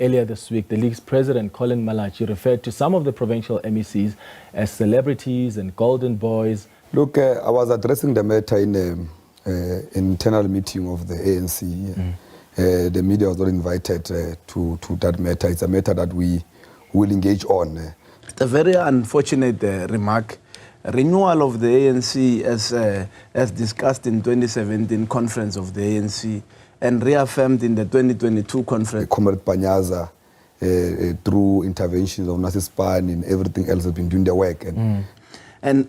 Earlier this week, the League's president, Colin Malachi, referred to some of the provincial MECs as celebrities and golden boys. Look, I was addressing the matter in an internal meeting of the ANC. The media was not invited to that matter. It's a matter that we will engage on. It's a very unfortunate remark. Renewal of the ANC as discussed in 2017 conference of the ANC and reaffirmed in the 2022 conference. Comrade Panyaza, through interventions of Nasi Span and everything else, has been doing the work. And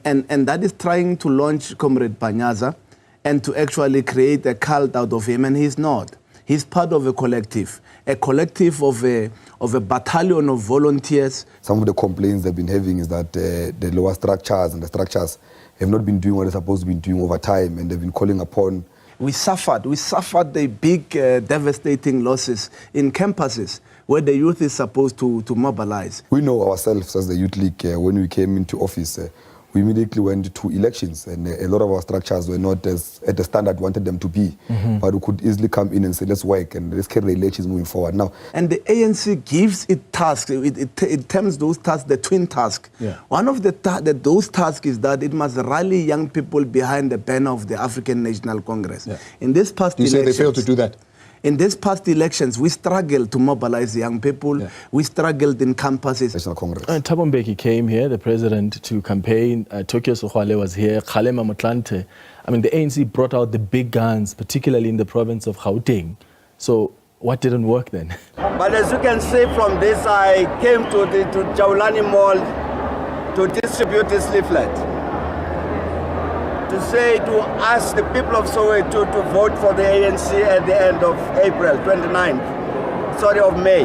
that is trying to launch Comrade Panyaza and to actually create a cult out of him, and he's not. He's part of a collective of a battalion of volunteers. Some of the complaints they've been having is that the lower structures and the structures have not been doing what they're supposed to be doing over time, and they've been calling upon. We suffered the big devastating losses in campuses where the youth is supposed to mobilize. We know ourselves as the Youth League, when we came into office, we immediately went to elections, and a lot of our structures were not at the standard we wanted them to be. But we could easily come in and say, let's work and let's carry the elections moving forward now. And the ANC gives it tasks. It terms those tasks the twin task. Yeah. One of those tasks is that it must rally young people behind the banner of the African National Congress. Yeah. In this past you elections, say they failed to do that? In these past elections, we struggled to mobilize young people. Yeah. We struggled in campuses. National Congress. Thabo Mbeki came here, the president, to campaign. Tokyo Sohwale was here. Kgalema Motlanthe. I mean, the ANC brought out the big guns, particularly in the province of Gauteng. So what didn't work then? But as you can see from this, I came to Jaulani Mall to distribute this leaflet, to say, to ask the people of Soweto to vote for the ANC at the end of April 29th, of May.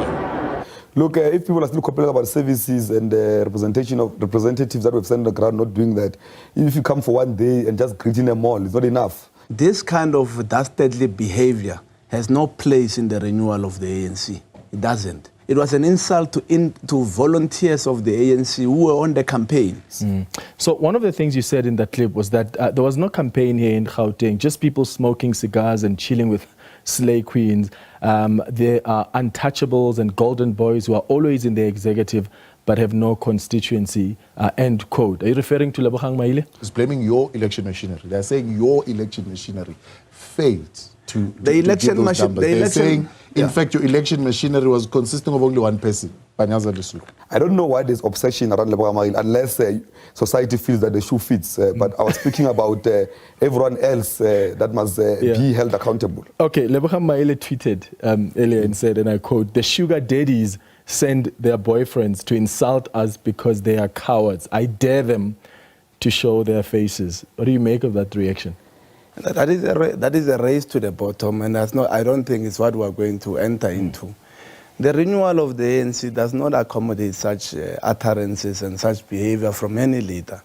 Look, if people are still complaining about services and representation of representatives that we've sent on the ground not doing that, if you come for one day and just greeting them all, it's not enough. This kind of dastardly behavior has no place in the renewal of the ANC. It doesn't. It was an insult to volunteers of the ANC who were on the campaign. So one of the things you said in that clip was that there was no campaign here in Gauteng, just people smoking cigars and chilling with slay queens. There are untouchables and golden boys who are always in the executive but have no constituency, end quote. Are you referring to Lebogang Maile? He's blaming your election machinery. They're saying your election machinery failed to election machinery. They're saying, in fact, your election machinery was consisting of only one person, Panyaza Lesufi. I don't know why there's obsession around Lebogang Maile unless society feels that the shoe fits. But I was speaking about everyone else that must be held accountable. Okay, Lebogang Maile tweeted earlier and said, and I quote, "The sugar daddies send their boyfriends to insult us because they are cowards. I dare them to show their faces." What do you make of that reaction? That is a race to the bottom, and I don't think it's what we're going to enter into. The renewal of the ANC does not accommodate such utterances and such behavior from any leader.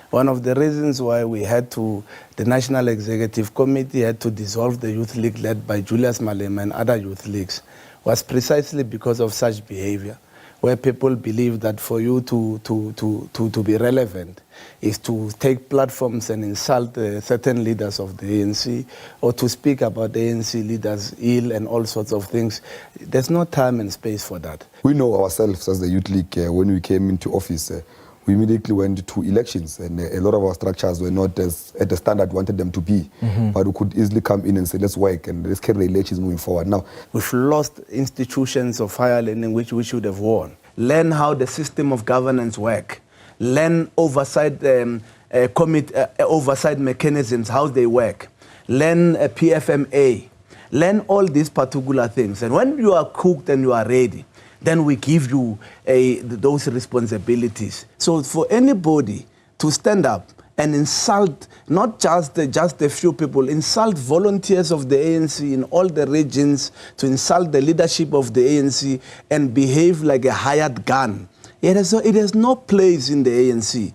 One of the reasons why the National Executive Committee had to dissolve the Youth League led by Julius Malema and other youth leagues was precisely because of such behavior, where people believe that for you to be relevant is to take platforms and insult certain leaders of the ANC or to speak about the ANC leaders ill and all sorts of things. There's no time and space for that. We know ourselves as the Youth League, when we came into office, we immediately went to elections, and a lot of our structures were not at the standard we wanted them to be. But we could easily come in and say, let's work and let's carry the elections moving forward now. We've lost institutions of higher learning which we should have won. Learn how the system of governance work. Learn oversight mechanisms, how they work. Learn PFMA. Learn all these particular things. And when you are cooked and you are ready, then we give you those responsibilities. So for anybody to stand up and insult not just a few people, insult volunteers of the ANC in all the regions, to insult the leadership of the ANC and behave like a hired gun, it has no place in the ANC.